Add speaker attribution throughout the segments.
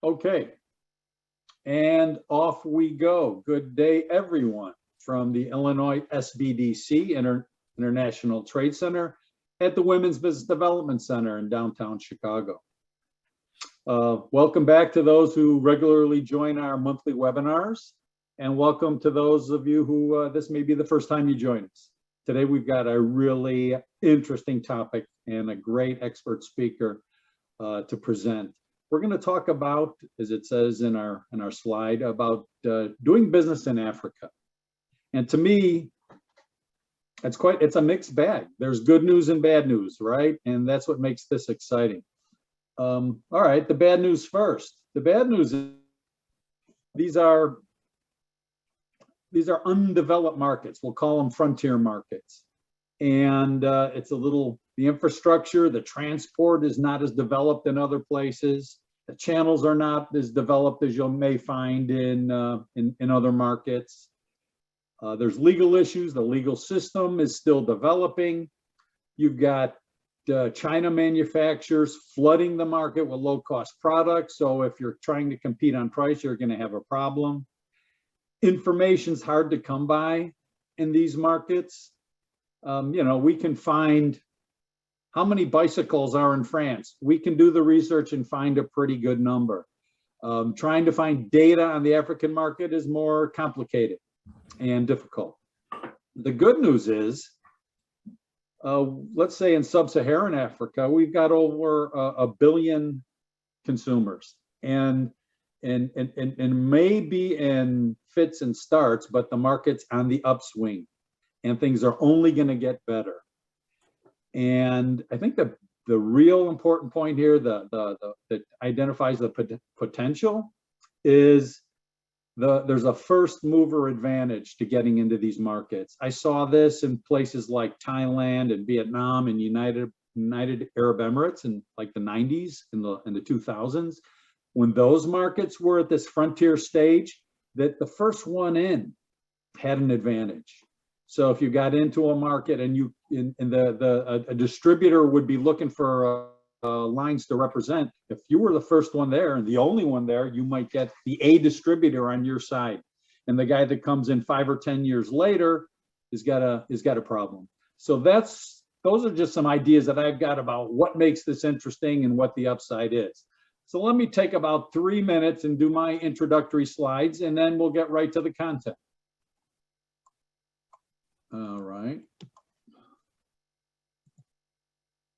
Speaker 1: Okay, and off we go. Good day, everyone, from the Illinois SBDC, International Trade Center, at the Women's Business Development Center in downtown Chicago. Welcome back to those who regularly join our monthly webinars, and welcome to those of you who this may be the first time you join us. Today we've got a really interesting topic and a great expert speaker to present. We're going to talk about, as it says in our slide, about doing business in Africa. And to me, it's a mixed bag. There's good news and bad news, right? And that's what makes this exciting. All right, the bad news first. The bad news is these are undeveloped markets. We'll call them frontier markets. And it's a little, the infrastructure, the transport is not as developed in other places. The channels are not as developed as you may find in other markets. There's legal issues. The legal system is still developing. You've got China manufacturers flooding the market with low-cost products. So if you're trying to compete on price, you're going to have a problem. Information's hard to come by in these markets. We can find how many bicycles are in France. We can do the research and find a pretty good number. Trying to find data on the African market is more complicated and difficult. The good news is, let's say in sub-Saharan Africa, we've got over a billion consumers, and maybe in fits and starts, but the market's on the upswing, and things are only going to get better. And I think the real important point here that identifies the potential is there's a first mover advantage to getting into these markets. I saw this in places like Thailand and Vietnam and United Arab Emirates in like the 90s, in the 2000s, when those markets were at this frontier stage, that the first one in had an advantage. So if you got into a market and a distributor would be looking for lines to represent, if you were the first one there and the only one there, you might get the A distributor on your side, and the guy that comes in 5 or 10 years later has got a problem. So those are just some ideas that I've got about what makes this interesting and what the upside is. So let me take about 3 minutes and do my introductory slides, and then we'll get right to the content. All right.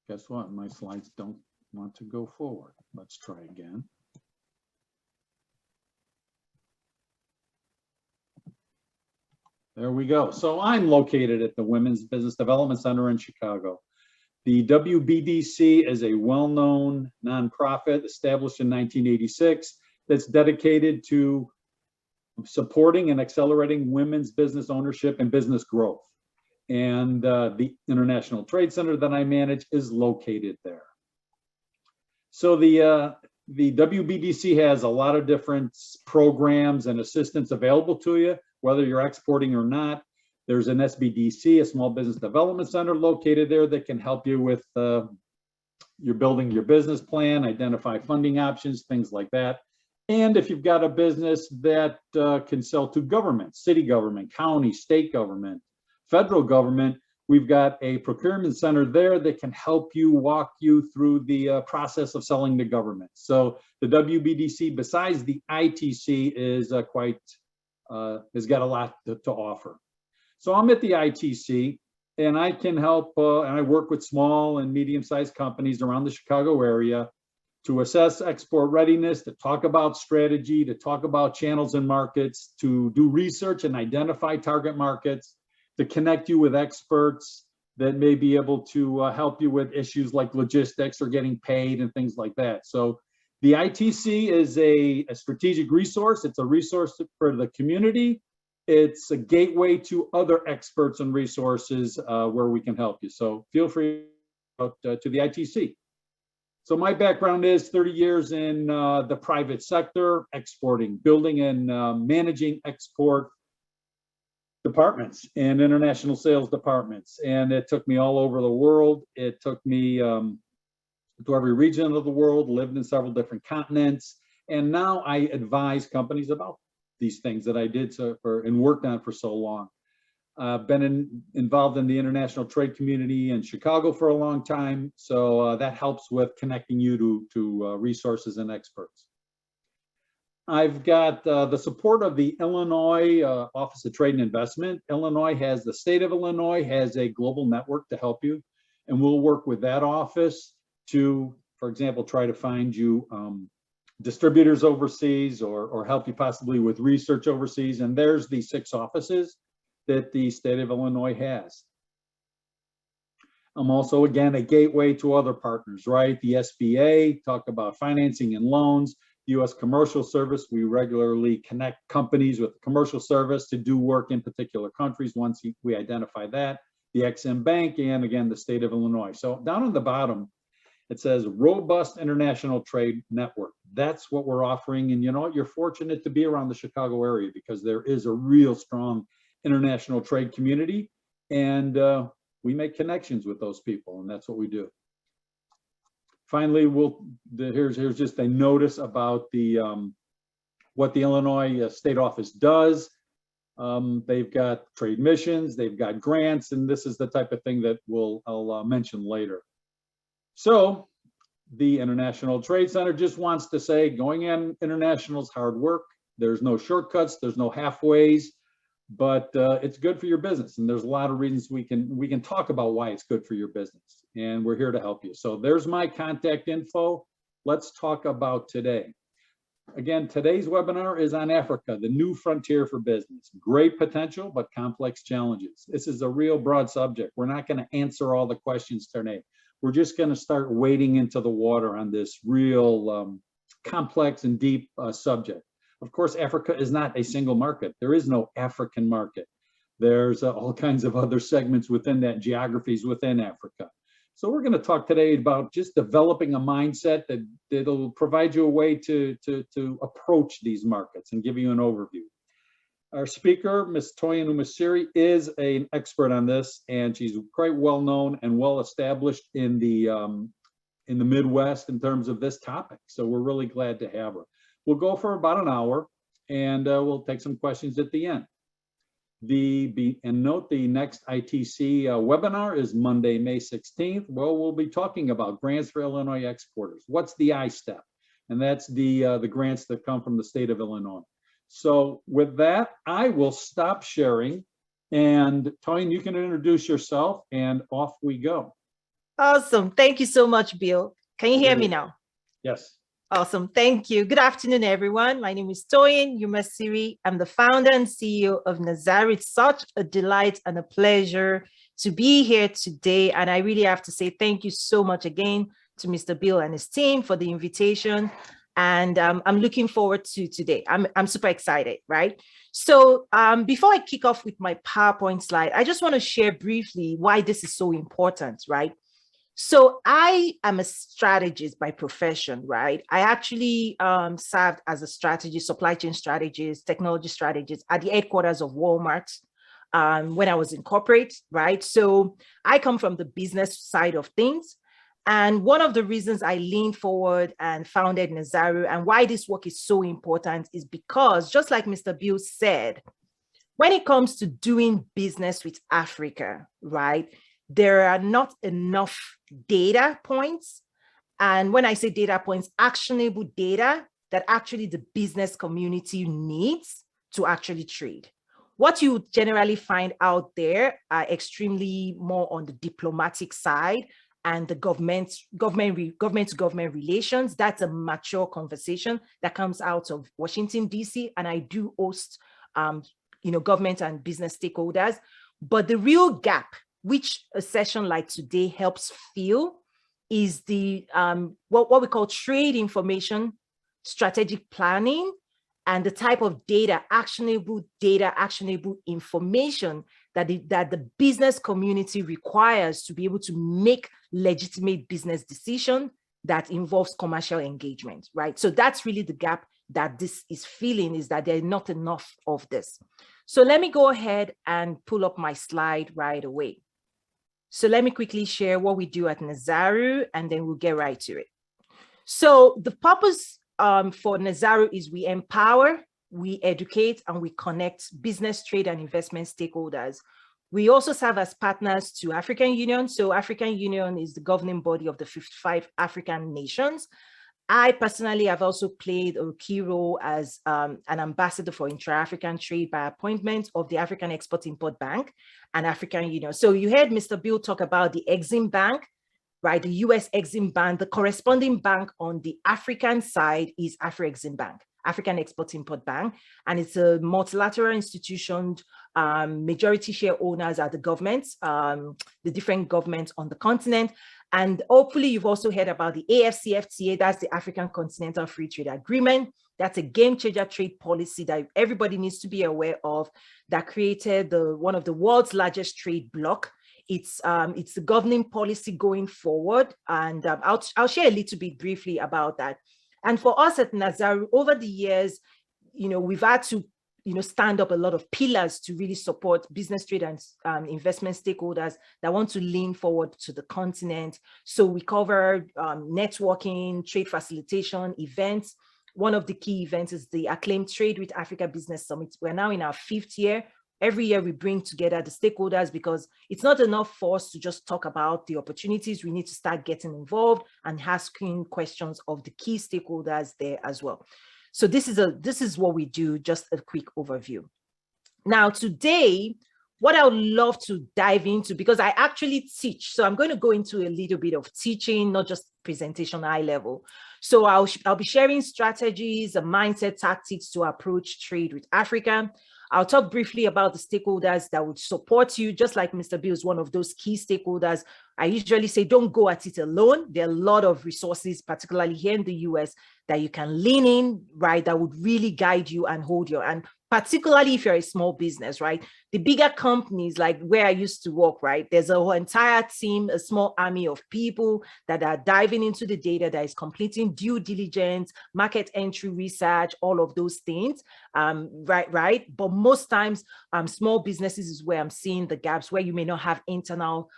Speaker 1: Guess what? My slides don't want to go forward. Let's try again. There we go. So I'm located at the Women's Business Development Center in Chicago. The WBDC is a well-known nonprofit established in 1986 that's dedicated to supporting and accelerating women's business ownership and business growth. And the International Trade Center that I manage is located there. So the WBDC has a lot of different programs and assistance available to you, whether you're exporting or not. There's an SBDC, a Small Business Development Center, located there that can help you with you're building your business plan, identify funding options, things like that. And if you've got a business that can sell to government, city government, county, state government, federal government, we've got a procurement center there that can help you, walk you through the process of selling to government. So the WBDC, besides the ITC, is has got a lot to offer. So I'm at the ITC, and I can help, and I work with small and medium-sized companies around the Chicago area to assess export readiness, to talk about strategy, to talk about channels and markets, to do research and identify target markets, to connect you with experts that may be able to help you with issues like logistics or getting paid and things like that. So the ITC is a strategic resource. It's a resource for the community. It's a gateway to other experts and resources where we can help you. So feel free to the ITC. So my background is 30 years in the private sector, exporting, building and managing export departments and international sales departments. And it took me all over the world. It took me to every region of the world, lived in several different continents, And now I advise companies about these things that I did and worked on for so long. Been involved in the international trade community in Chicago for a long time, so that helps with connecting you to resources and experts. I've got the support of the Illinois Office of Trade and Investment. The state of Illinois has a global network to help you, and we'll work with that office to, for example, try to find you distributors overseas or help you possibly with research overseas. And there's the 6 offices that the state of Illinois has. I'm also, again, a gateway to other partners, right? The SBA, talk about financing and loans. U.S. Commercial Service, we regularly connect companies with the Commercial Service to do work in particular countries once we identify that. The Ex-Im Bank, and again, the state of Illinois. So down on the bottom, it says robust international trade network. That's what we're offering. And you know what? You're fortunate to be around the Chicago area because there is a real strong international trade community, and we make connections with those people, and that's what we do. Finally, here's just a notice about the what the Illinois State Office does. They've got trade missions, they've got grants, and this is the type of thing that I'll mention later. So the International Trade Center just wants to say going in international is hard work. There's no shortcuts, there's no halfways, but it's good for your business. And there's a lot of reasons we can talk about why it's good for your business. And we're here to help you. So there's my contact info. Let's talk about today. Again, today's webinar is on Africa, the new frontier for business. Great potential, but complex challenges. This is a real broad subject. We're not going to answer all the questions today. We're just going to start wading into the water on this real complex and deep subject. Of course, Africa is not a single market. There is no African market. There's all kinds of other segments within that, geographies within Africa. So we're going to talk today about just developing a mindset that'll provide you a way to approach these markets and give you an overview. Our speaker, Ms. Toyin Umasiri, is an expert on this, and she's quite well known and well established in the Midwest in terms of this topic. So we're really glad to have her. We'll go for about an hour, and we'll take some questions at the end. And note the next ITC webinar is Monday, May 16th. Well, we'll be talking about grants for Illinois exporters. What's the I-STEP? And that's the grants that come from the state of Illinois. So with that, I will stop sharing. And Toyin, you can introduce yourself, and off we go.
Speaker 2: Awesome. Thank you so much, Bill. Can you hear me now?
Speaker 1: Yes.
Speaker 2: Awesome. Thank you. Good afternoon, everyone. My name is Toyin Umasiri. I'm the founder and CEO of Nazaru. It's such a delight and a pleasure to be here today. And I really have to say thank you so much again to Mr. Bill and his team for the invitation. And I'm looking forward to today. I'm super excited, right? So before I kick off with my PowerPoint slide, I just want to share briefly why this is so important, right? So I am a strategist by profession, right? I actually served as a supply chain strategist, technology strategist at the headquarters of Walmart when I was in corporate, right? So I come from the business side of things. And one of the reasons I leaned forward and founded Nazaru and why this work is so important is because, just like Mr. Bill said, when it comes to doing business with Africa, right, there are not enough data points. And when I say data points, actionable data that actually the business community needs to actually trade. What you generally find out there are extremely more on the diplomatic side and the government to government relations. That's a mature conversation that comes out of Washington, DC. And I do host, government and business stakeholders. But the real gap, which a session like today helps fill, is the what we call trade information, strategic planning, and the type of data, actionable information that the business community requires to be able to make legitimate business decisions that involves commercial engagement, right? So that's really the gap that this is filling, is that there's not enough of this. So let me go ahead and pull up my slide right away. So let me quickly share what we do at Nazaru, and then we'll get right to it. So the purpose for Nazaru is we empower, we educate, and we connect business, trade, and investment stakeholders. We also serve as partners to African Union. So African Union is the governing body of the 55 African nations. I personally have also played a key role as an ambassador for intra-African trade by appointment of the African Export-Import Bank and African Union. So you heard Mr. Bill talk about the Exim Bank, right? The US Exim Bank. The corresponding bank on the African side is Afro-Exim Bank, African Export-Import Bank, and it's a multilateral institution. Majority share owners are the governments, the different governments on the continent. And hopefully you've also heard about the AfCFTA, that's the African Continental Free Trade Agreement. That's a game changer trade policy that everybody needs to be aware of, that created one of the world's largest trade bloc. It's the governing policy going forward. And I'll share a little bit briefly about that. And for us at Nazaru, over the years, we've had to stand up a lot of pillars to really support business, trade, and investment stakeholders that want to lean forward to the continent. So we cover networking, trade facilitation, events. One of the key events is the Acclaimed Trade with Africa Business Summit. We're now in our 5th year. Every year we bring together the stakeholders, because it's not enough for us to just talk about the opportunities. We need to start getting involved and asking questions of the key stakeholders there as well. So this is what we do, just a quick overview. Now today, what I would love to dive into, because I actually teach, so I'm going to go into a little bit of teaching, not just presentation high level. So I'll be sharing strategies and mindset tactics to approach trade with Africa. I'll talk briefly about the stakeholders that would support you, just like Mr. Bill is one of those key stakeholders. I usually say, don't go at it alone. There are a lot of resources, particularly here in the US, that you can lean in, right, that would really guide you and hold you. And particularly if you're a small business, right? The bigger companies, like where I used to work, right? There's a whole entire team, a small army of people that are diving into the data, that is completing due diligence, market entry research, all of those things, right? But most times, small businesses is where I'm seeing the gaps, where you may not have internal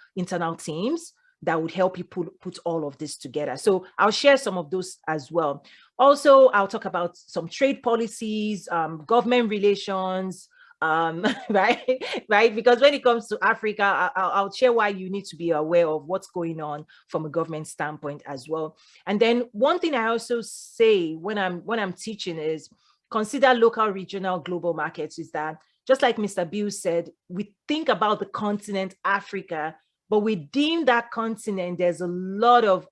Speaker 2: teams that would help you put all of this together. So I'll share some of those as well. Also, I'll talk about some trade policies, government relations, right? Because when it comes to Africa, I'll share why you need to be aware of what's going on from a government standpoint as well. And then one thing I also say when I'm teaching is consider local, regional, global markets. Is that just like Mr. Bill said, we think about the continent Africa, but within that continent, there's a lot of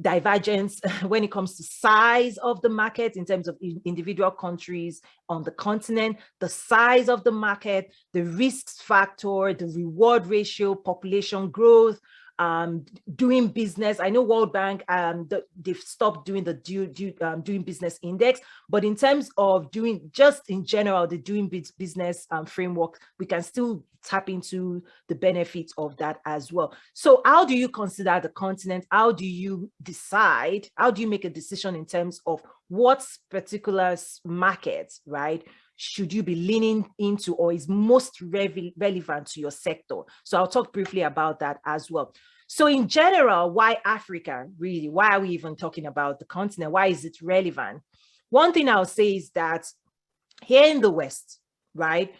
Speaker 2: divergence when it comes to size of the market in terms of individual countries on the continent, the size of the market, the risks factor, the reward ratio, population growth, doing business. I know World Bank, they've stopped doing the doing business index, but in terms of doing, just in general, the doing business framework, we can still tap into the benefits of that as well. So how do you consider the continent? How do you decide? How do you make a decision in terms of what particular market, right, should you be leaning into or is most relevant to your sector? So I'll talk briefly about that as well. So in general, why Africa, really? Why are we even talking about the continent? Why is it relevant? One thing I'll say is that here in the West, right,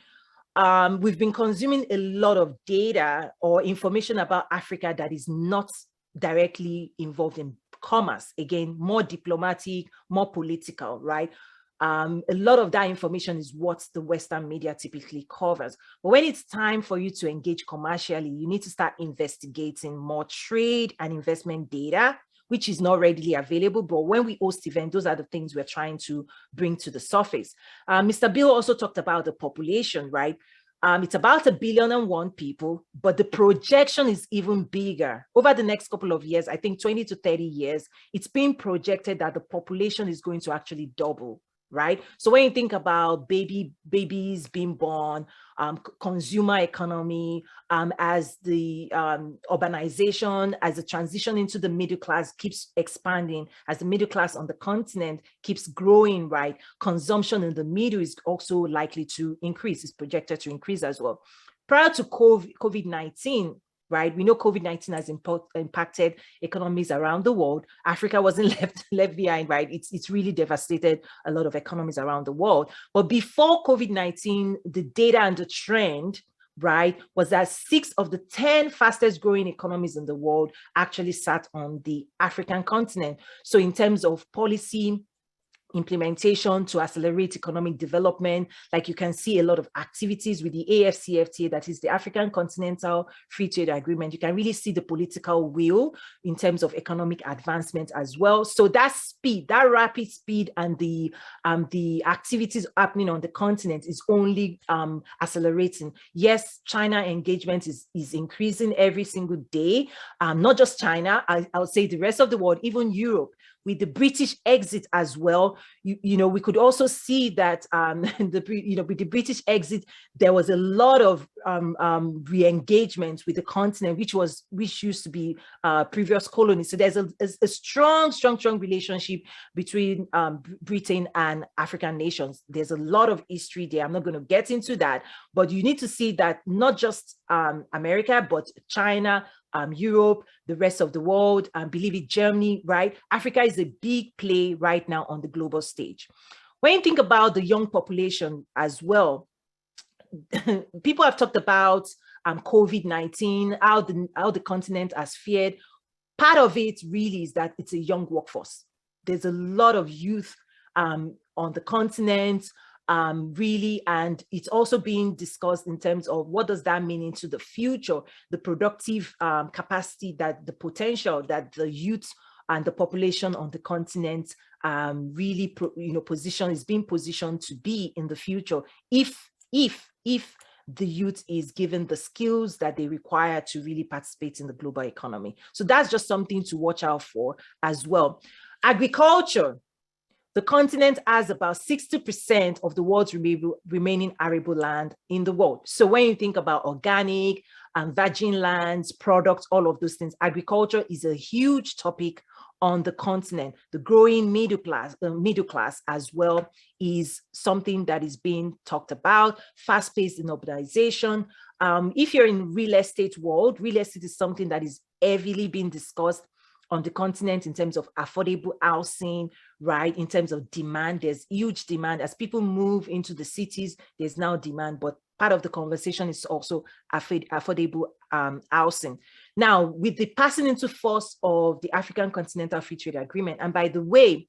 Speaker 2: we've been consuming a lot of data or information about Africa that is not directly involved in commerce. Again, more diplomatic, more political, right? A lot of that information is what the Western media typically covers. But when it's time for you to engage commercially, you need to start investigating more trade and investment data, which is not readily available. But when we host events, those are the things we're trying to bring to the surface. Mr. Bill also talked about the population, right? It's about 1.1 billion people, but the projection is even bigger. Over the next couple of years, I think 20 to 30 years, it's being projected that the population is going to actually double. Right? So when you think about babies being born, consumer economy, as the urbanization, as the transition into the middle class keeps expanding, as the middle class on the continent keeps growing, right? Consumption in the middle is also likely to increase, is projected to increase as well. Prior to COVID-19, right? We know COVID-19 has impacted economies around the world. Africa wasn't left behind, right? It's really devastated a lot of economies around the world. But before COVID-19, the data and the trend, right, was that 6 of the 10 fastest growing economies in the world actually sat on the African continent. So in terms of policy implementation to accelerate economic development, like you can see a lot of activities with the AfCFTA, that is the African Continental Free Trade Agreement. You can really see the political will in terms of economic advancement as well. So that speed, that rapid speed, and the activities happening on the continent is only accelerating. Yes, China engagement is increasing every single day. Not just China, I'll say the rest of the world, even Europe, with the British exit as well. You know, we could also see that with the British exit, there was a lot of re-engagement with the continent, which used to be previous colonies. So there's a strong relationship between Britain and African nations. There's a lot of history there. I'm not going to get into that, but you need to see that not just America, but China, Europe, the rest of the world, believe it, Germany, right? Africa is a big play right now on the global stage. When you think about the young population as well, people have talked about COVID-19, how the continent has fared. Part of it really is that it's a young workforce. There's a lot of youth on the continent, really, and it's also being discussed in terms of what does that mean into the future, the productive capacity, that the potential that the youth and the population on the continent really is being positioned to be in the future, if the youth is given the skills that they require to really participate in the global economy. So that's just something to watch out for as well. Agriculture. The continent has about 60% of the world's remaining arable land in the world. So when you think about organic and virgin lands, products, all of those things, agriculture is a huge topic on the continent. The growing middle class as well is something that is being talked about. Fast-paced in urbanization. If you're in real estate world, real estate is something that is heavily being discussed on the continent in terms of affordable housing, right? In terms of demand, there's huge demand. As people move into the cities, there's now demand, but part of the conversation is also affordable housing. Now, with the passing into force of the African Continental Free Trade Agreement, and by the way,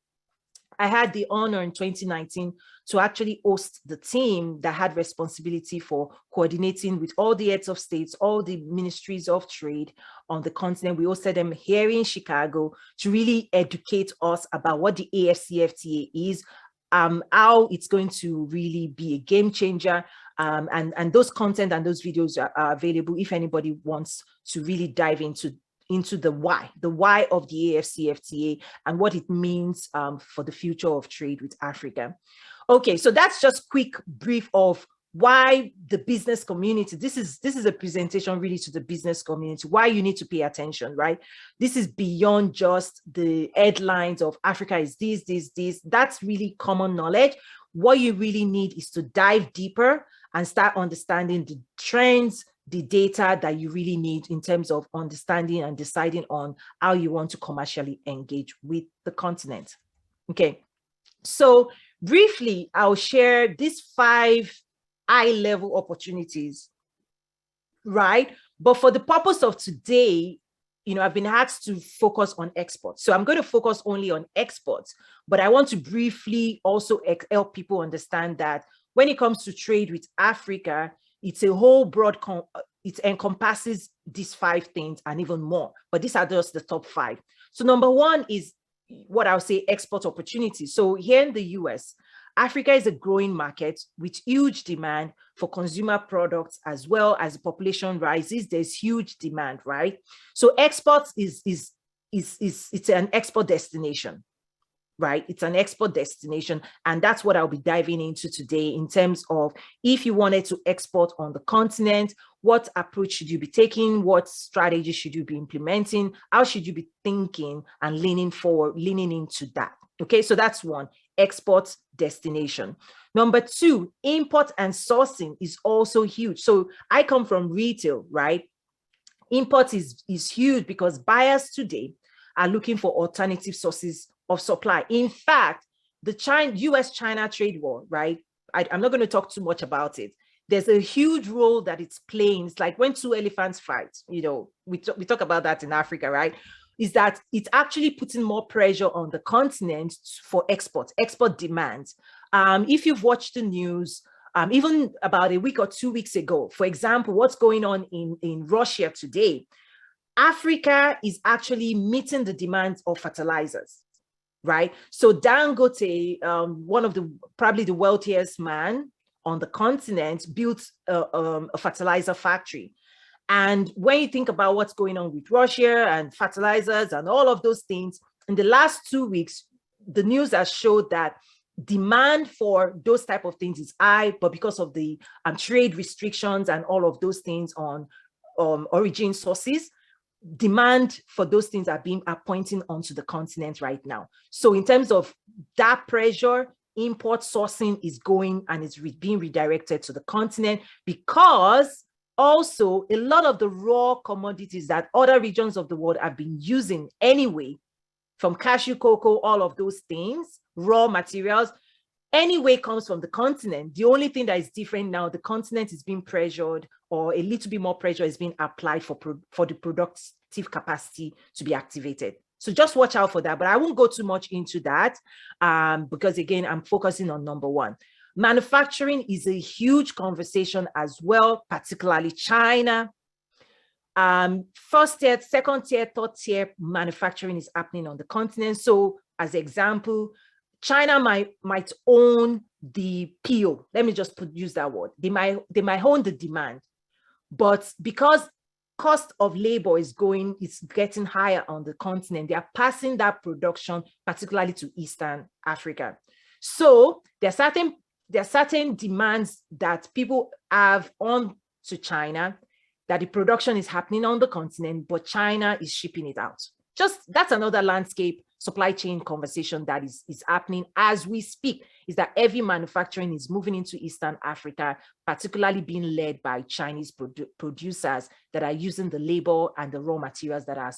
Speaker 2: I had the honor in 2019 to actually host the team that had responsibility for coordinating with all the heads of states, all the ministries of trade on the continent. We hosted them here in Chicago to really educate us about what the AfCFTA is, how it's going to really be a game changer. And those content and those videos are available if anybody wants to really dive into the why of the AfCFTA and what it means for the future of trade with Africa. Okay, so that's just quick brief of why the business community, this is a presentation really to the business community, why you need to pay attention, right? This is beyond just the headlines of Africa is this. That's really common knowledge. What you really need is to dive deeper and start understanding the trends, the data that you really need in terms of understanding and deciding on how you want to commercially engage with the continent. Okay, so briefly, I'll share these 5 high-level opportunities, right? But for the purpose of today, I've been asked to focus on exports. So I'm going to focus only on exports, but I want to briefly also help people understand that when it comes to trade with Africa, it's a whole broad, it encompasses these 5 things and even more, but these are just the top 5. So number 1 is what I'll say export opportunities. So here in the US, Africa is a growing market with huge demand for consumer products. As well as the population rises, there's huge demand, right? So exports it's an export destination, right? It's an export destination. And that's what I'll be diving into today in terms of if you wanted to export on the continent, what approach should you be taking? What strategy should you be implementing? How should you be thinking and leaning into that? Okay, so that's 1, export destination. Number 2, import and sourcing is also huge. So I come from retail, right? Imports is huge because buyers today are looking for alternative sources of supply. In fact, the US-China trade war, right? I'm not going to talk too much about it. There's a huge role that it's playing. It's like when two elephants fight, you know, we talk about that in Africa, right? Is that it's actually putting more pressure on the continent for export demand. If you've watched the news, even about a week or 2 weeks ago, for example, what's going on in Russia today, Africa is actually meeting the demands of fertilizers, right? So Dangote, one of probably the wealthiest man on the continent, built a fertilizer factory. And when you think about what's going on with Russia and fertilizers and all of those things, in the last 2 weeks, the news has showed that demand for those type of things is high, but because of the trade restrictions and all of those things on origin sources, demand for those things are pointing onto the continent right now. So in terms of that pressure, import sourcing is going and it's being redirected to the continent, because also a lot of the raw commodities that other regions of the world have been using anyway, from cashew, cocoa, all of those things, raw materials, anyway comes from the continent. The only thing that is different now, the continent is being pressured, or a little bit more pressure is being applied for the productive capacity to be activated. So just watch out for that, but I won't go too much into that because again, I'm focusing on number one. Manufacturing is a huge conversation as well, particularly China. First tier, second tier, third tier manufacturing is happening on the continent. So as example, China might own the PO. Let me just use that word. They might own the demand, but because cost of labor is getting higher on the continent, they are passing that production particularly to Eastern Africa. So there are certain demands that people have on to China, that the production is happening on the continent, but China is shipping it out. That's another landscape supply chain conversation that is happening as we speak, is that heavy manufacturing is moving into Eastern Africa, particularly being led by Chinese producers that are using the labor and the raw materials that are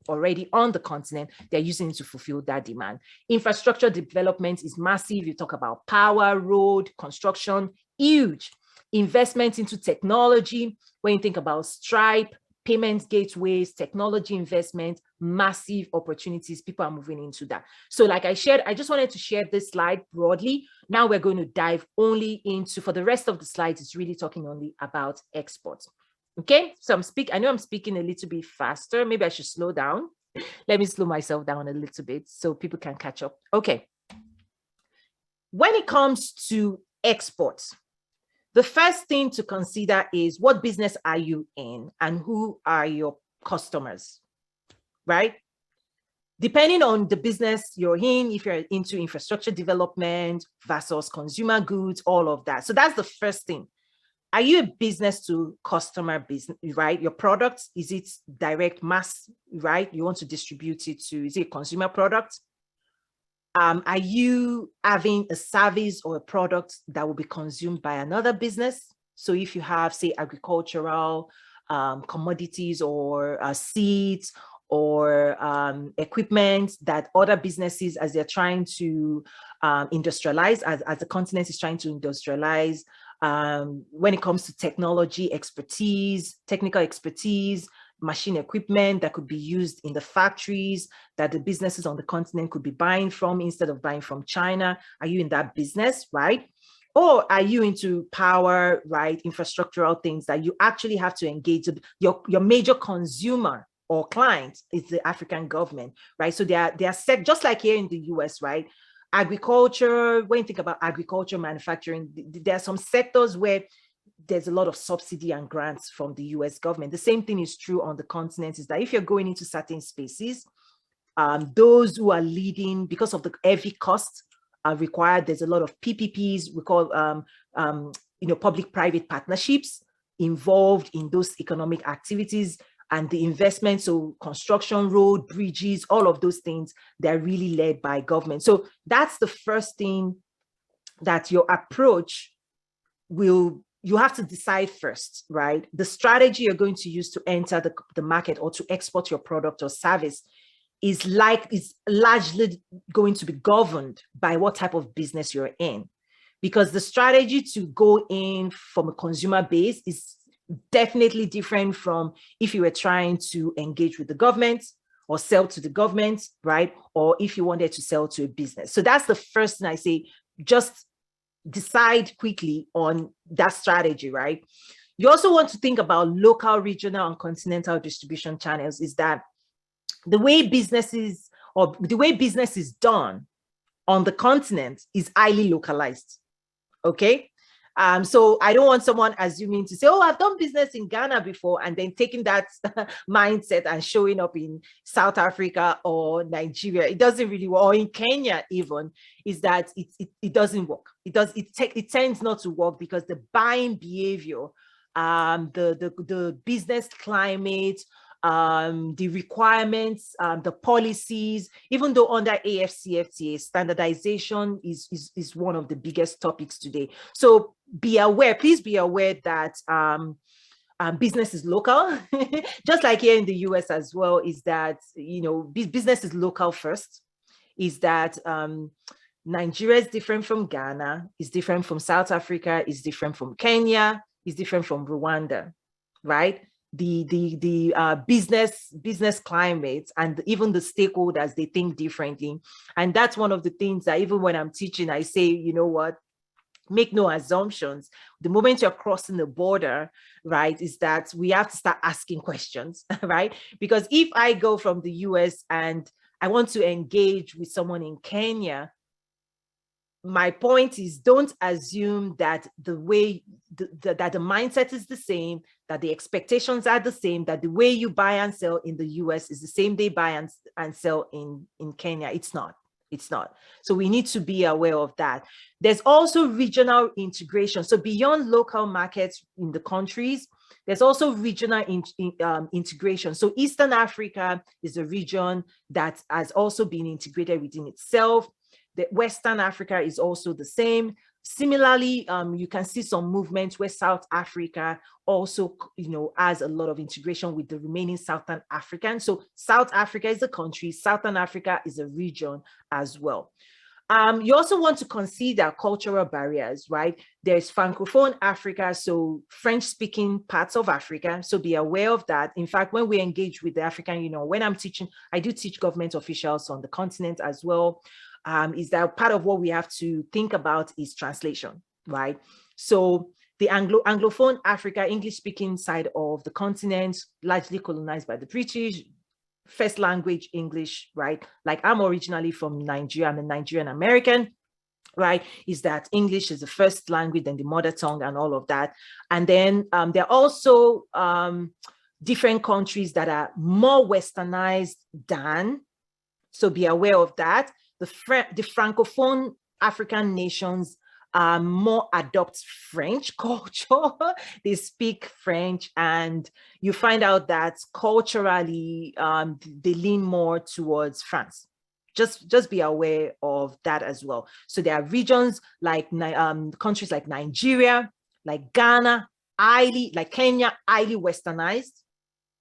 Speaker 2: already on the continent. They're using it to fulfill that demand. Infrastructure development is massive. You talk about power, road, construction, huge. Investment into technology, when you think about Stripe, payment gateways, technology investment, massive opportunities. People are moving into that. So like I shared, I just wanted to share this slide broadly. Now we're going to dive only into, for the rest of the slides, it's really talking only about exports. Okay, so I know I'm speaking a little bit faster. Maybe I should slow down. Let me slow myself down a little bit so people can catch up. Okay. When it comes to exports, the first thing to consider is what business are you in and who are your customers, right? Depending on the business you're in, if you're into infrastructure development versus consumer goods, all of that. So that's the first thing. Are you a business to customer business, right? Your product, is it direct mass, right? You want to distribute it to, is it a consumer product? Are you having a service or a product that will be consumed by another business? So if you have, say, agricultural commodities or seeds or equipment that other businesses, as they're trying to industrialize, as the continent is trying to industrialize, when it comes to technology expertise, technical expertise, machine equipment that could be used in the factories that the businesses on the continent could be buying from instead of buying from China. Are you in that business, right? Or are you into power, right? Infrastructural things that you actually have to engage with. Your major consumer or client is the African government, right? So they are just like here in the US, right? Agriculture, when you think about agriculture, manufacturing, there are some sectors where there's a lot of subsidy and grants from the US government. The same thing is true on the continent, is that if you're going into certain spaces, those who are leading, because of the heavy costs required, there's a lot of PPPs, we call public-private partnerships involved in those economic activities, and the investment, so construction, road, bridges, all of those things, they're really led by government. So that's the first thing, that your approach will you have to decide first, right? The strategy you're going to use to enter the market or to export your product or service is largely going to be governed by what type of business you're in. Because the strategy to go in from a consumer base is definitely different from if you were trying to engage with the government or sell to the government, right? Or if you wanted to sell to a business. So that's the first thing I say, just decide quickly on that strategy, right? You also want to think about local, regional, and continental distribution channels. Is that the way business is done on the continent is highly localized, okay? So I don't want someone assuming to say, oh, I've done business in Ghana before, and then taking that mindset and showing up in South Africa or Nigeria. It doesn't really work, or in Kenya even, is that it doesn't work. It tends not to work because the buying behavior, the business climate, the requirements, the policies, even though under AFCFTA, standardization is one of the biggest topics today. So be aware, please be aware that business is local, just like here in the US as well, is that, business is local first, is that Nigeria is different from Ghana, is different from South Africa, is different from Kenya, is different from Rwanda, right? The business climate and even the stakeholders, they think differently. And that's one of the things that even when I'm teaching, I say, you know what, make no assumptions. The moment you're crossing the border, right, is that we have to start asking questions, right? Because if I go from the US and I want to engage with someone in Kenya, my point is, don't assume that the way that the mindset is the same, that the expectations are the same, that the way you buy and sell in the US is the same they buy and sell in Kenya. It's not. So we need to be aware of that. There's also regional integration. So beyond local markets in the countries, there's also regional integration. So Eastern Africa is a region that has also been integrated within itself. The Western Africa is also the same. Similarly, you can see some movements where South Africa also, has a lot of integration with the remaining Southern African. So South Africa is a country, Southern Africa is a region as well. You also want to consider cultural barriers, right? There's Francophone Africa, so French-speaking parts of Africa. So be aware of that. In fact, when we engage with the African, when I'm teaching, I do teach government officials on the continent as well. Is that part of what we have to think about is translation, right? So the Anglophone Africa, English-speaking side of the continent, largely colonized by the British, first language English, right? Like I'm originally from Nigeria, I'm a Nigerian American, right? Is that English is the first language and the mother tongue and all of that. And then there are also different countries that are more westernized than, so be aware of that. The Francophone African nations more adopt French culture. They speak French, and you find out that culturally they lean more towards France. Just be aware of that as well. So there are regions like countries like Nigeria, like Ghana, like Kenya, highly westernized,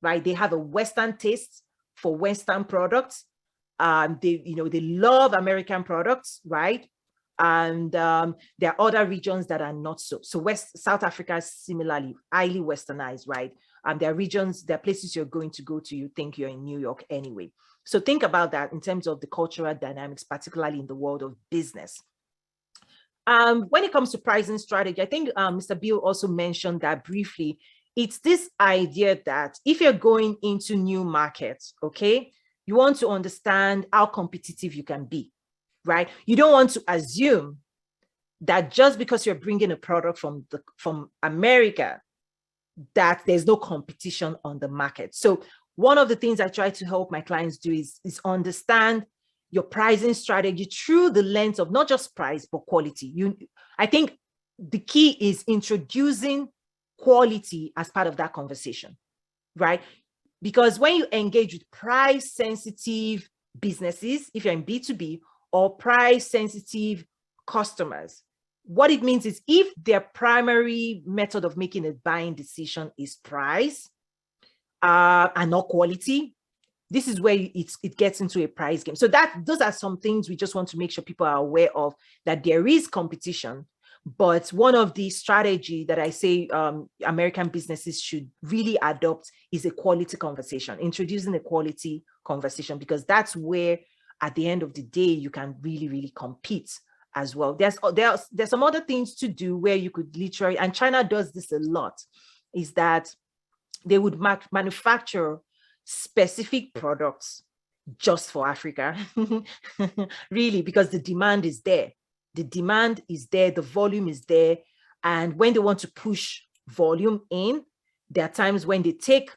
Speaker 2: right? They have a Western taste for Western products. They love American products, right? And there are other regions that are not so. So South Africa is similarly highly westernized, right? There are places you're going to go to, you think you're in New York anyway. So think about that in terms of the cultural dynamics, particularly in the world of business. When it comes to pricing strategy, I think Mr. Bill also mentioned that briefly. It's this idea that if you're going into new markets, okay, you want to understand how competitive you can be, right? You don't want to assume that just because you're bringing a product from America, that there's no competition on the market. So one of the things I try to help my clients do is understand your pricing strategy through the lens of not just price, but quality. I think the key is introducing quality as part of that conversation, right? Because when you engage with price sensitive businesses, if you're in B2B, or price sensitive customers, What it means is if their primary method of making a buying decision is price and not quality, this is where it gets into a price game. So those are some things we just want to make sure people are aware of, that there is competition. But one of the strategy that I say American businesses should really adopt is a quality conversation, introducing a quality conversation, because that's where at the end of the day, you can really, really compete as well. There's some other things to do where you could literally, and China does this a lot, is that they would manufacture specific products just for Africa, really, because the demand is there. The demand is there, the volume is there. And when they want to push volume in, there are times when they take,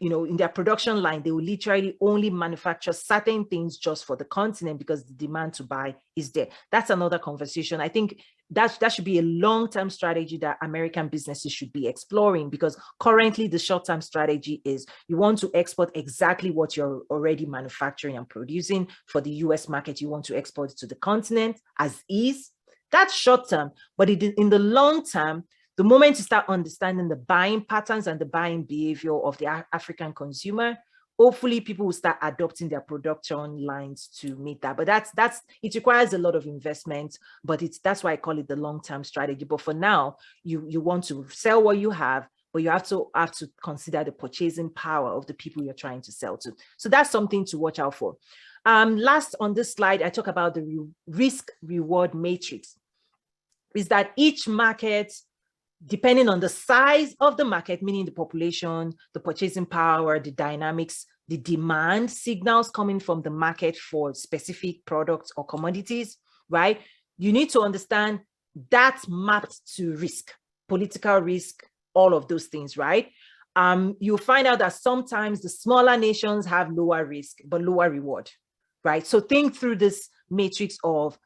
Speaker 2: in their production line, they will literally only manufacture certain things just for the continent because the demand to buy is there. That's another conversation. I think that should be a long-term strategy that American businesses should be exploring, because currently the short-term strategy is you want to export exactly what you're already manufacturing and producing for the US market. You want to export it to the continent as is. That's short-term, but in the long term, the moment you start understanding the buying patterns and the buying behavior of the African consumer, hopefully people will start adopting their production lines to meet that. But it requires a lot of investment, but that's why I call it the long-term strategy. But for now, you want to sell what you have, but you have to consider the purchasing power of the people you're trying to sell to. So that's something to watch out for. Last on this slide, I talk about the risk-reward matrix. Is that each market, depending on the size of the market, meaning the population, the purchasing power, the dynamics, the demand signals coming from the market for specific products or commodities, right? You need to understand that's mapped to risk, political risk, all of those things, right? You'll find out that sometimes the smaller nations have lower risk, but lower reward, right? So think through this matrix of,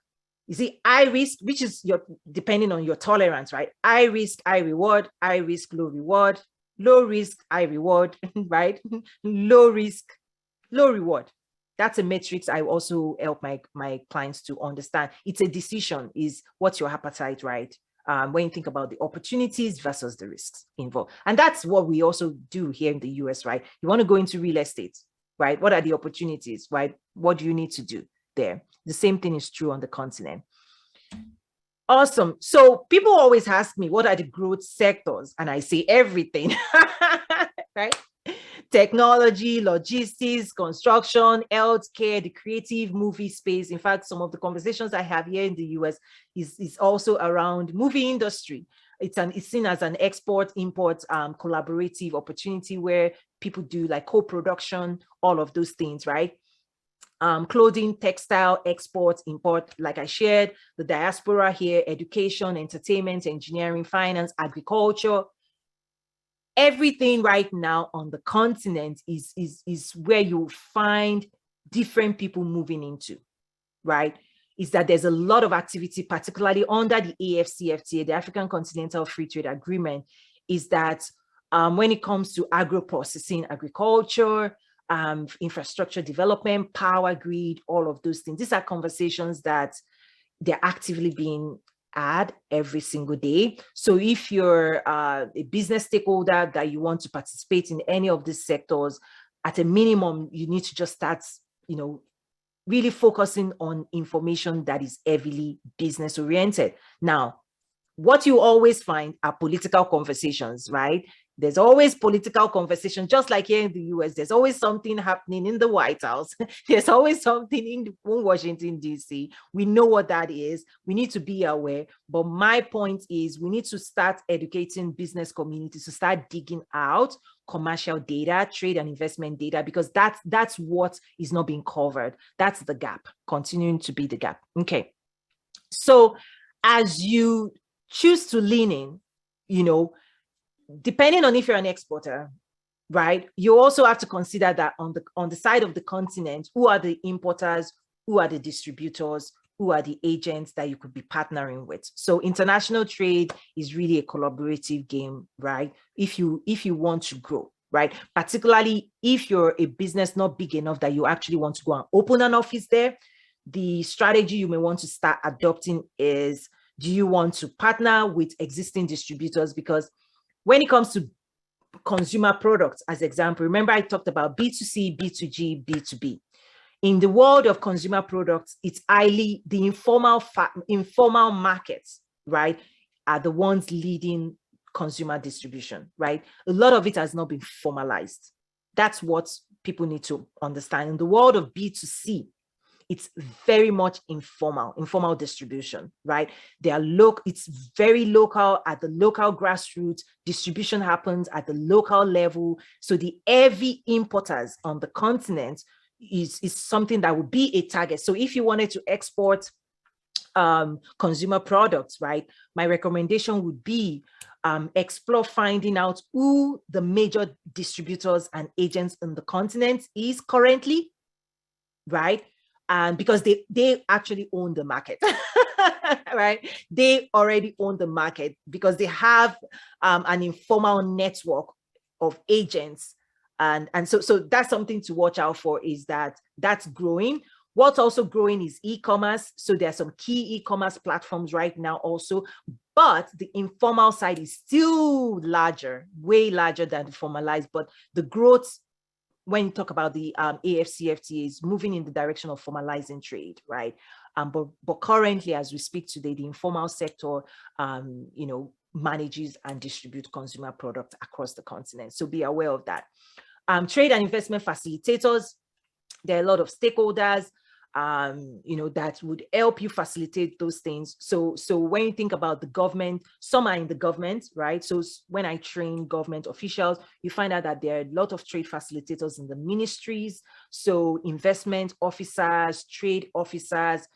Speaker 2: you see, high risk, which is depending on your tolerance, right? High risk, high reward, high risk, low reward, low risk, high reward, right? Low risk, low reward. That's a matrix I also help my clients to understand. It's a decision, is what's your appetite, right? When you think about the opportunities versus the risks involved. And that's what we also do here in the US, right? You want to go into real estate, right? What are the opportunities, right? What do you need to do there? The same thing is true on the continent. Awesome. So people always ask me, what are the growth sectors? And I say everything, right? Technology, logistics, construction, healthcare, the creative movie space. In fact, some of the conversations I have here in the US is also around movie industry. It's seen as an export-import collaborative opportunity where people do like co-production, all of those things, right? Clothing, textile, export, import, like I shared, the diaspora here, education, entertainment, engineering, finance, agriculture. Everything right now on the continent is where you find different people moving into, right? Is that there's a lot of activity, particularly under the AFCFTA, the African Continental Free Trade Agreement, is that when it comes to agro-processing, agriculture, infrastructure development, power grid, all of those things. These are conversations that they're actively being had every single day. So if you're a business stakeholder that you want to participate in any of these sectors, at a minimum, you need to just start, really focusing on information that is heavily business oriented. Now, what you always find are political conversations, right? There's always political conversation, just like here in the US. There's always something happening in the White House. There's always something in Washington, D.C. We know what that is. We need to be aware. But my point is we need to start educating business communities to start digging out commercial data, trade and investment data, because that's what is not being covered. That's the gap, continuing to be the gap. Okay. So as you choose to lean in, depending on if you're an exporter, right, you also have to consider that on the side of the continent, who are the importers, who are the distributors, who are the agents that you could be partnering with. So international trade is really a collaborative game, right? If you want to grow, right? Particularly if you're a business not big enough that you actually want to go and open an office there, the strategy you may want to start adopting is Do you want to partner with existing distributors? Because when it comes to consumer products, as example, remember I talked about B2C, B2G, B2B. In the world of consumer products, it's highly the informal markets, right, are the ones leading consumer distribution, right? A lot of it has not been formalized. That's what people need to understand. In the world of B2C, it's very much informal distribution, right? It's very local, at the local grassroots. Distribution happens at the local level. So the heavy importers on the continent is something that would be a target. So if you wanted to export consumer products, right, my recommendation would be explore finding out who the major distributors and agents in the continent is currently, right? And because they actually own the market, right? They already own the market because they have an informal network of agents. And so that's something to watch out for, is that's growing. What's also growing is e-commerce. So there are some key e-commerce platforms right now also, but the informal side is still larger, way larger than the formalized, but the growth, when you talk about the AFCFTA, is moving in the direction of formalizing trade, right? But currently, as we speak today, the informal sector, manages and distributes consumer products across the continent. So be aware of that. Trade and investment facilitators, there are a lot of stakeholders, that would help you facilitate those things. So when you think about the government, some are in the government, right? So when I train government officials, you find out that there are a lot of trade facilitators in the ministries. So investment officers, trade officers,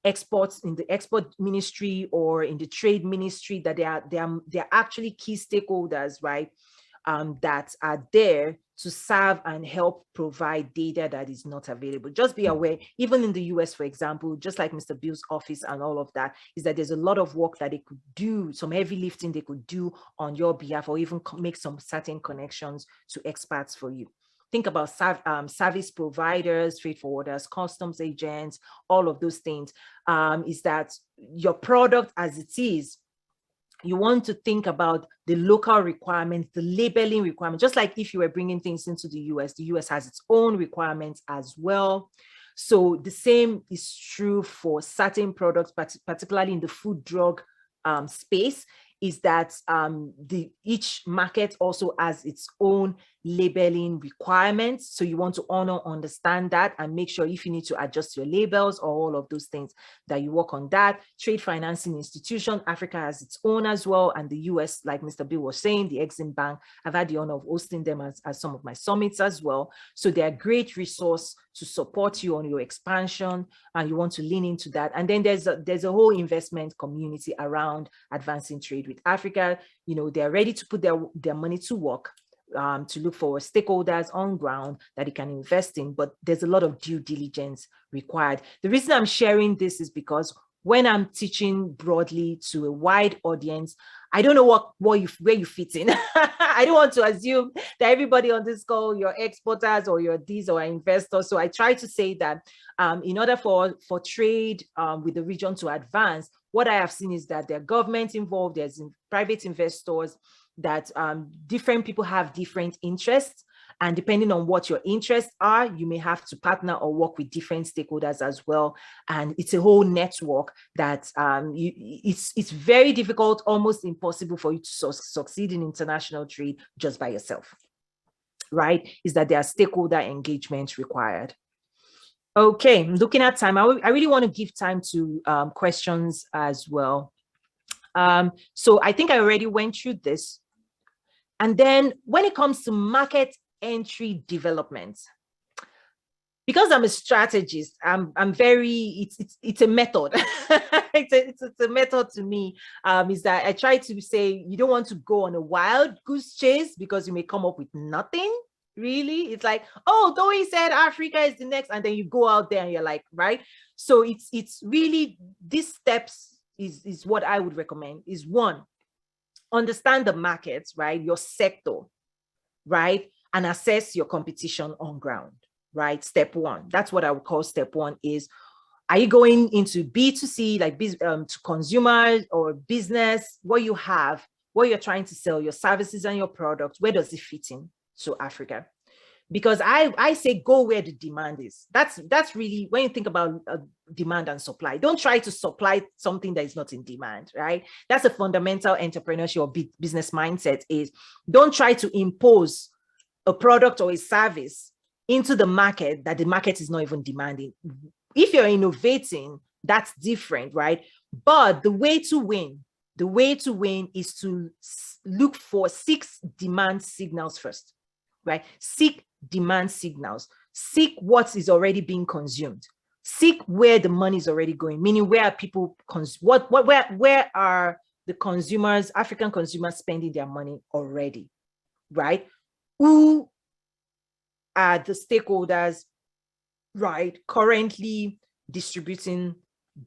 Speaker 2: exports in the export ministry or in the trade ministry, that they're actually key stakeholders, right? That are there to serve and help provide data that is not available. Just be aware, even in the US, for example, just like Mr. Bill's office and all of that, is that there's a lot of work that they could do, some heavy lifting they could do on your behalf, or even make some certain connections to experts for you. Think about service providers, freight forwarders, customs agents, all of those things. Is that your product as it is, you want to think about the local requirements, the labeling requirements, just like if you were bringing things into the US has its own requirements as well. So the same is true for certain products, particularly in the food drug space, is that each market also has its own labeling requirements. So you want to understand that and make sure, if you need to adjust your labels or all of those things, that you work on that. Trade financing institution, Africa has its own as well. And the US, like Mr. Bill was saying, the Exim Bank, I've had the honor of hosting them as some of my summits as well. So they're a great resource to support you on your expansion, and you want to lean into that. And then there's a whole investment community around advancing trade with Africa. They're ready to put their money to work, to look for stakeholders on ground that it can invest in, but there's a lot of due diligence required. The reason I'm sharing this is because when I'm teaching broadly to a wide audience, I don't know where you fit in. I don't want to assume that everybody on this call, you're exporters or you're these or investors. So I try to say that in order for trade with the region to advance, what I have seen is that there are governments involved, there's private investors, that different people have different interests. And depending on what your interests are, you may have to partner or work with different stakeholders as well. And it's a whole network that it's very difficult, almost impossible for you to succeed in international trade just by yourself, right? Is that there are stakeholder engagements required. Okay, looking at time, I really want to give time to questions as well. So I think I already went through this. And then when it comes to market entry development, because I'm a strategist, I'm very, it's a method. it's a method to me, is that I try to say, you don't want to go on a wild goose chase because you may come up with nothing. Really, it's like, oh, though he said Africa is the next, and then you go out there and you're like, right? So it's really, these steps is what I would recommend. Is one, understand the markets, right? Your sector, right? And assess your competition on ground, right? Step one. That's what I would call step one, is Are you going into B2C, like to consumers or business? What you have, what you're trying to sell, your services and your products, where does it fit in to Africa? Because I say go where the demand is. That's really, when you think about demand and supply, don't try to supply something that is not in demand, right? That's a fundamental entrepreneurship or business mindset, is don't try to impose a product or a service into the market that the market is not even demanding. If you're innovating, that's different, right? But the way to win is to look for 6 demand signals first, right? Seek demand signals. Seek what is already being consumed. Seek where the money is already going, meaning where are people, where are the consumers, African consumers, spending their money already, right? Who are the stakeholders, right, currently distributing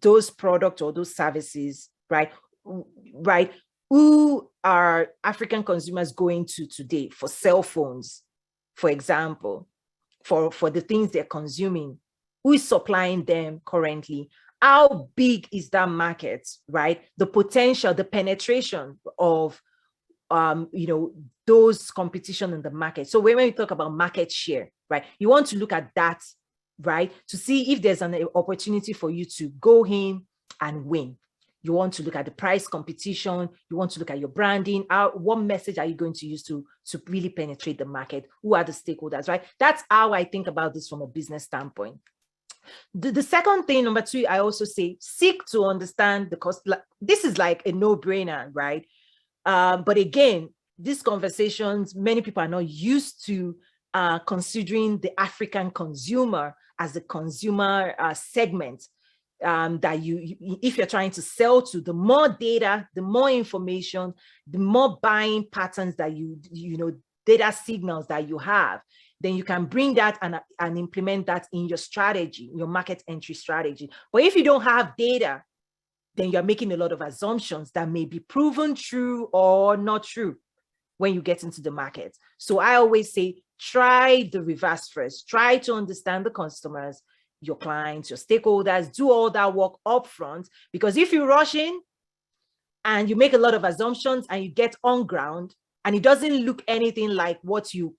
Speaker 2: those products or those services, right? Right? Who are African consumers going to today for cell phones, for example, for the things they're consuming? Who is supplying them currently? How big is that market, right? The potential, the penetration of those competition in the market. So when we talk about market share, right, you want to look at that, right, to see if there's an opportunity for you to go in and win. You want to look at the price competition. You want to look at your branding. What message are you going to use to really penetrate the market? Who are the stakeholders, right? That's how I think about this from a business standpoint. The second thing, number 2, I also say, seek to understand the cost. This is like a no-brainer, right? But again, these conversations, many people are not used to considering the African consumer as a consumer segment that if you're trying to sell to. The more data, the more information, the more buying patterns that data signals that you have, then you can bring that and implement that in your strategy, your market entry strategy. But if you don't have data, then you're making a lot of assumptions that may be proven true or not true when you get into the market. So I always say, try the reverse first. Try to understand the customers, your clients, your stakeholders, do all that work upfront. Because if you rush in and you make a lot of assumptions and you get on ground and it doesn't look anything like what you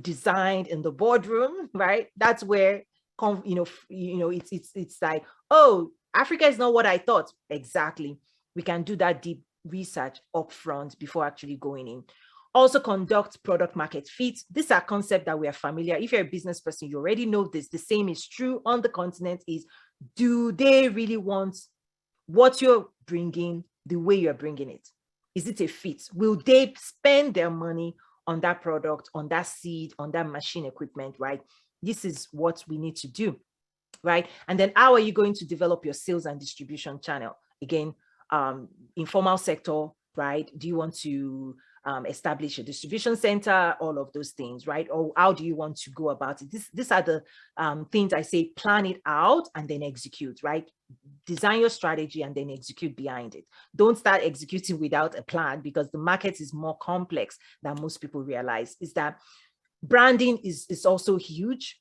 Speaker 2: designed in the boardroom, right? That's where it's like, oh, Africa is not what I thought. Exactly. We can do that deep research upfront before actually going in. Also conduct product market fit. These are concepts that we are familiar. If you're a business person, you already know this. The same is true on the continent. Is, do they really want what you're bringing the way you're bringing it? Is it a fit? Will they spend their money on that product, on that seed, on that machine equipment, right? This is what we need to do, right? And then how are you going to develop your sales and distribution channel? Again, informal sector, right? Do you want to establish a distribution center, all of those things, right? Or how do you want to go about it? These are the things I say, plan it out and then execute, right? Design your strategy and then execute behind it. Don't start executing without a plan, because the market is more complex than most people realize. Is that branding is also huge,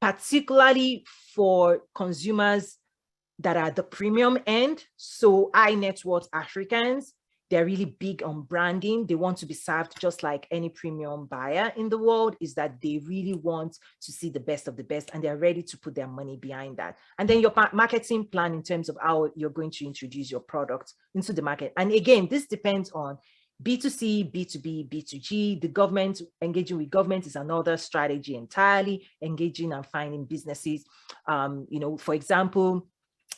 Speaker 2: particularly for consumers that are the premium end. So high net worth Africans, they're really big on branding. They want to be served just like any premium buyer in the world. Is that they really want to see the best of the best, and they're ready to put their money behind that. And then your marketing plan in terms of how you're going to introduce your product into the market. And again, this depends on B2C, B2B, B2G. The government, engaging with government is another strategy entirely. Engaging and finding businesses, for example,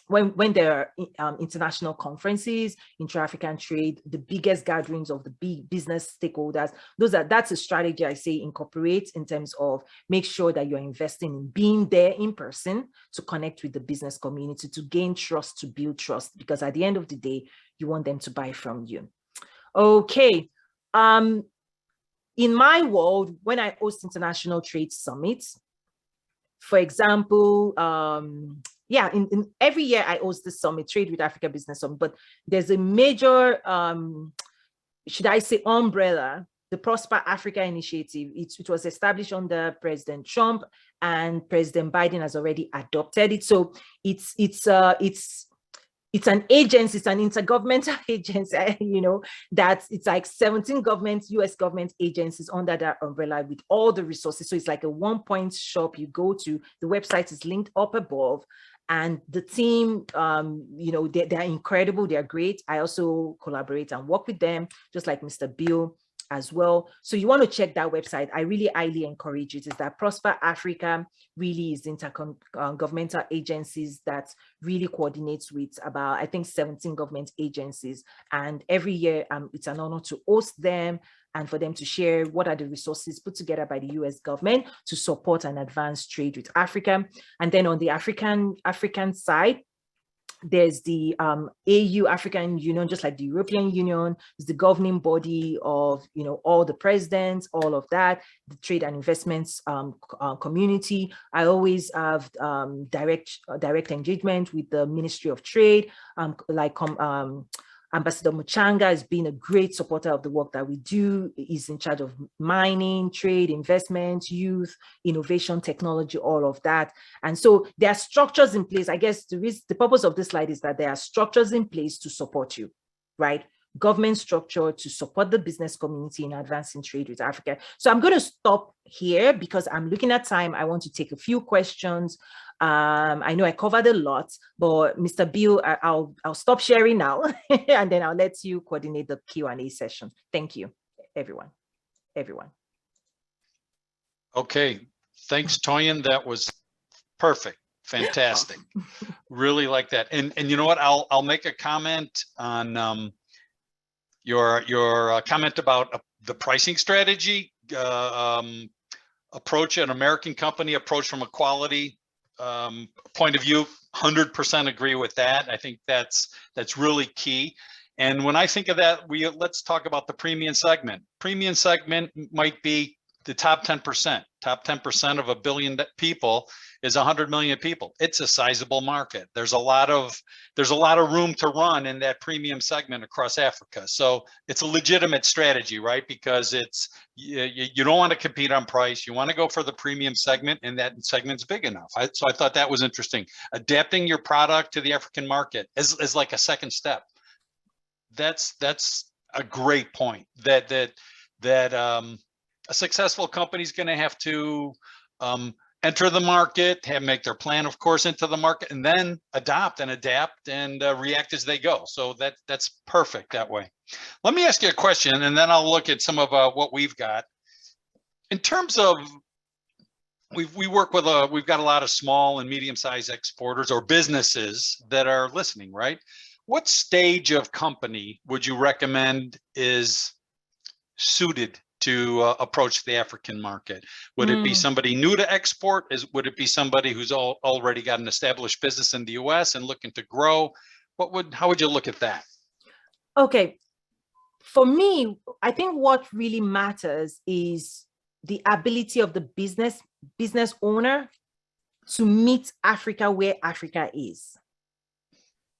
Speaker 2: when there are international conferences, intra-African trade, the biggest gatherings of the big business stakeholders, that's a strategy I say incorporate in terms of make sure that you're investing in being there in person to connect with the business community, to gain trust, to build trust, because at the end of the day, you want them to buy from you. Okay. In my world, when I host international trade summits, for example, in every year I host this summit, Trade with Africa Business Summit, but there's a major, should I say, umbrella the Prosper Africa Initiative. It was established under President Trump, and President Biden has already adopted it. So it's an agency, it's an intergovernmental agency, that it's like 17 US government agencies under that umbrella with all the resources. So it's like a one-point shop you go to. The website is linked up above. And the team, they're incredible. They're great. I also collaborate and work with them, just like Mr. Bill as well. So you want to check that website. I really highly encourage it. Is that Prosper Africa really is intergovernmental agencies that really coordinates with about, I think, 17 government agencies. And every year, it's an honor to host them and for them to share what are the resources put together by the US government to support and advance trade with Africa. And then on the African side, there's the AU, African Union, just like the European Union, is the governing body of, all the presidents, all of that, the trade and investments community. I always have direct engagement with the Ministry of Trade, Ambassador Muchanga has been a great supporter of the work that we do. He's in charge of mining, trade, investment, youth, innovation, technology, all of that. And so there are structures in place. I guess the purpose of this slide is that there are structures in place to support you, right? Government structure to support the business community in advancing trade with Africa. So I'm going to stop here because I'm looking at time. I want to take a few questions. I know I covered a lot, but Mr. Bill, I'll stop sharing now, and then I'll let you coordinate the Q&A session. Thank you, everyone.
Speaker 3: Okay, thanks, Toyin. That was perfect, fantastic. Really like that. And you know what? I'll make a comment on your comment about the pricing strategy approach, an American company approach from a quality point of view. 100% agree with that. I think that's really key. And when I think of that, let's talk about the premium segment. Premium segment might be the top 10%. Top 10% of 1 billion people is 100 million people. It's a sizable market. There's a lot of room to run in that premium segment across Africa. So it's a legitimate strategy, right? Because it's you don't want to compete on price. You want to go for the premium segment, and that segment's big enough. So I thought that was interesting. Adapting your product to the African market is like a second step. That's a great point. That a successful company is going to have to enter the market, make their plan, of course, into the market, and then adopt and adapt and react as they go. So that's perfect that way. Let me ask you a question, and then I'll look at some of what we've got. In terms of, we work with we've got a lot of small and medium-sized exporters or businesses that are listening, right? What stage of company would you recommend is suited to approach the African market? Would it be somebody new to export? Would it be somebody who's already got an established business in the US and looking to grow? How would you look at that?
Speaker 2: Okay, for me, I think what really matters is the ability of the business owner to meet Africa where Africa is.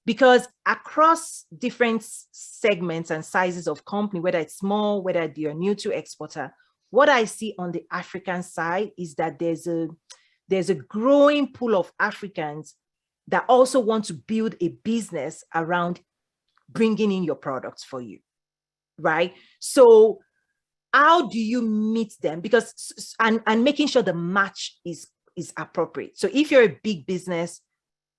Speaker 2: Because across different segments and sizes of company, whether it's small, whether you're new to exporter, what I see on the African side is that there's a growing pool of Africans that also want to build a business around bringing in your products for you, right? So how do you meet them? Because, and making sure the match is appropriate. So if you're a big business,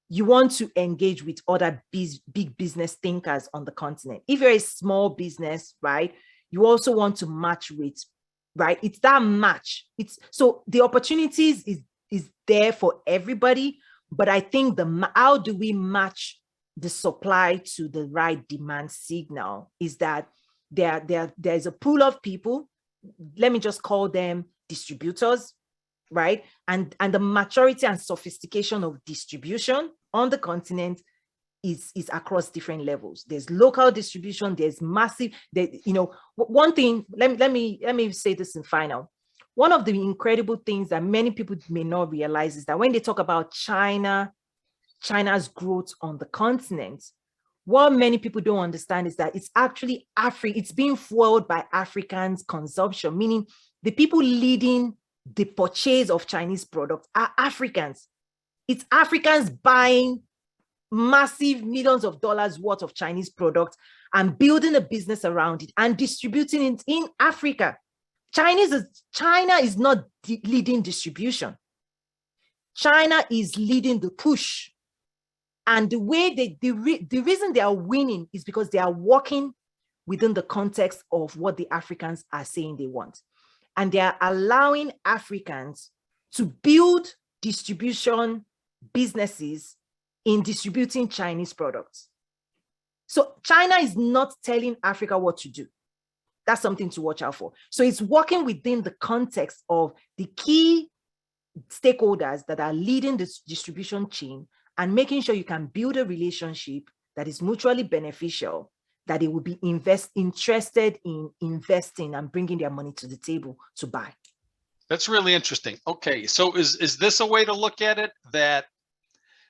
Speaker 2: you want to engage with other big business thinkers on the continent. If you're a small business, right, you also want to match with, right? It's that match. So the opportunities is there for everybody, but I think how do we match the supply to the right demand signal is that there's a pool of people, let me just call them distributors, right? And the maturity and sophistication of distribution on the continent is across different levels. There's local distribution, there's massive, one thing, let me say this in final. One of the incredible things that many people may not realize is that when they talk about China's growth on the continent, what many people don't understand is that it's actually it's being fueled by Africans' consumption, meaning the people leading the purchase of Chinese products are Africans. It's Africans buying massive millions of dollars worth of Chinese products and building a business around it and distributing it in Africa. China is not leading distribution. China is leading the push. And the way the reason they are winning is because they are working within the context of what the Africans are saying they want. And they are allowing Africans to build distribution businesses in distributing Chinese products. So China is not telling Africa what to do. That's something to watch out for. So it's working within the context of the key stakeholders that are leading this distribution chain and making sure you can build a relationship that is mutually beneficial, that they will be interested in investing and bringing their money to the table to buy.
Speaker 3: That's really interesting. Okay, so is this a way to look at it, that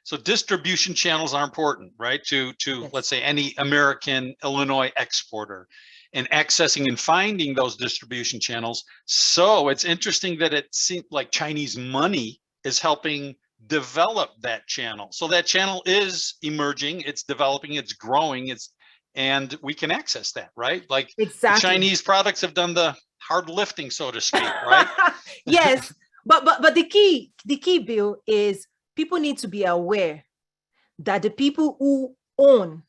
Speaker 3: so distribution channels are important, right? To
Speaker 2: Yes.
Speaker 3: Let's say any American Illinois exporter, and accessing and finding those distribution channels. So it's interesting that it seems like Chinese money is helping develop that channel. So that channel is emerging, it's developing, it's growing, and we can access that, right? Like
Speaker 2: Exactly.
Speaker 3: the Chinese products have done the hard lifting, so to speak, right?
Speaker 2: Yes, but the key, Bill, is people need to be aware that the people who own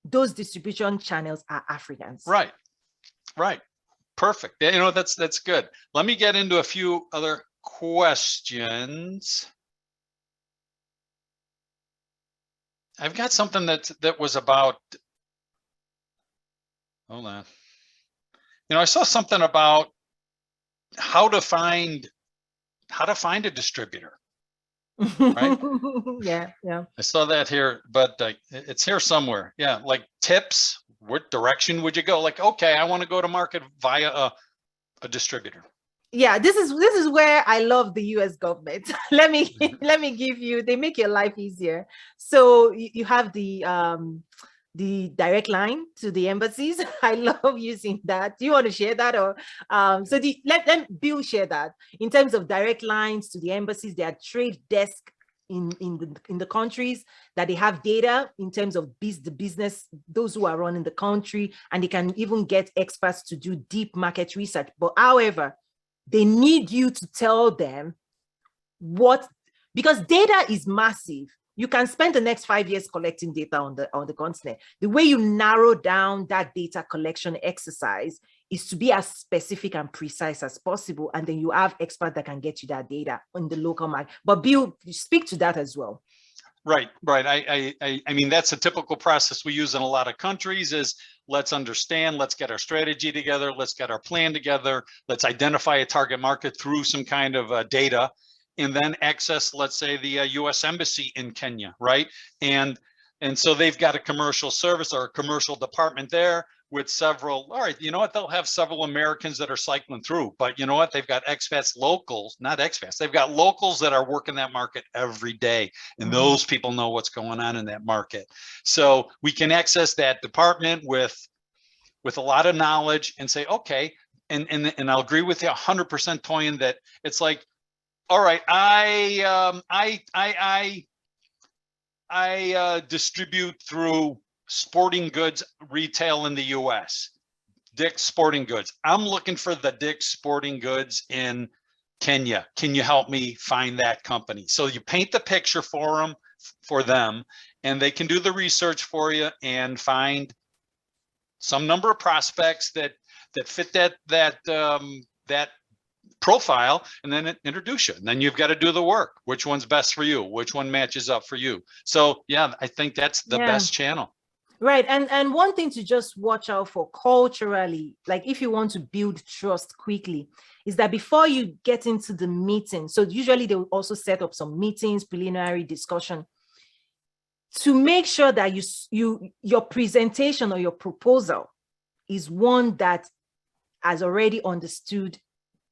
Speaker 2: those distribution channels are Africans.
Speaker 3: Right. Perfect. You know, that's good. Let me get into a few other questions. I've got something that was about, hold on. You know, I saw something about how to find a distributor. Right?
Speaker 2: Yeah.
Speaker 3: I saw that here, but it's here somewhere. Yeah, like tips. What direction would you go? Like, okay, I want to go to market via a distributor.
Speaker 2: Yeah, this is where I love the US government. let me give you, they make your life easier. So you have the direct line to the embassies. I love using that. Do you want to share that? Or so let Bill share that. In terms of direct lines to the embassies, there are trade desk in the countries that they have data in terms of the business, those who are running the country, and they can even get experts to do deep market research. But however, they need you to tell them because data is massive. You can spend the next 5 years collecting data on the continent. The way you narrow down that data collection exercise is to be as specific and precise as possible. And then you have experts that can get you that data on the local market. But Bill, speak to that as well.
Speaker 3: Right. I mean, that's a typical process we use in a lot of countries is let's understand, let's get our strategy together, let's get our plan together, let's identify a target market through some kind of data, and then access, let's say, the US Embassy in Kenya, right? And so they've got a commercial service or a commercial department there with several, all right, you know what, they'll have several Americans that are cycling through, but you know what, they've got expats, locals, not expats, they've got locals that are working that market every day, and those people know what's going on in that market. So we can access that department with a lot of knowledge and say, okay, and I'll agree with you 100%, Toyin, that it's like, all right, I distribute through sporting goods retail in the US, Dick's Sporting Goods. I'm looking for the Dick's Sporting Goods in Kenya. Can you help me find that company? So you paint the picture for them, and they can do the research for you and find some number of prospects that fit that profile, and then introduce you. And then you've got to do the work. Which one's best for you? Which one matches up for you? So yeah, I think that's the best channel.
Speaker 2: Right. And one thing to just watch out for culturally, like if you want to build trust quickly, is that before you get into the meeting, so usually they will also set up some meetings, preliminary discussion, to make sure that your presentation or your proposal is one that has already understood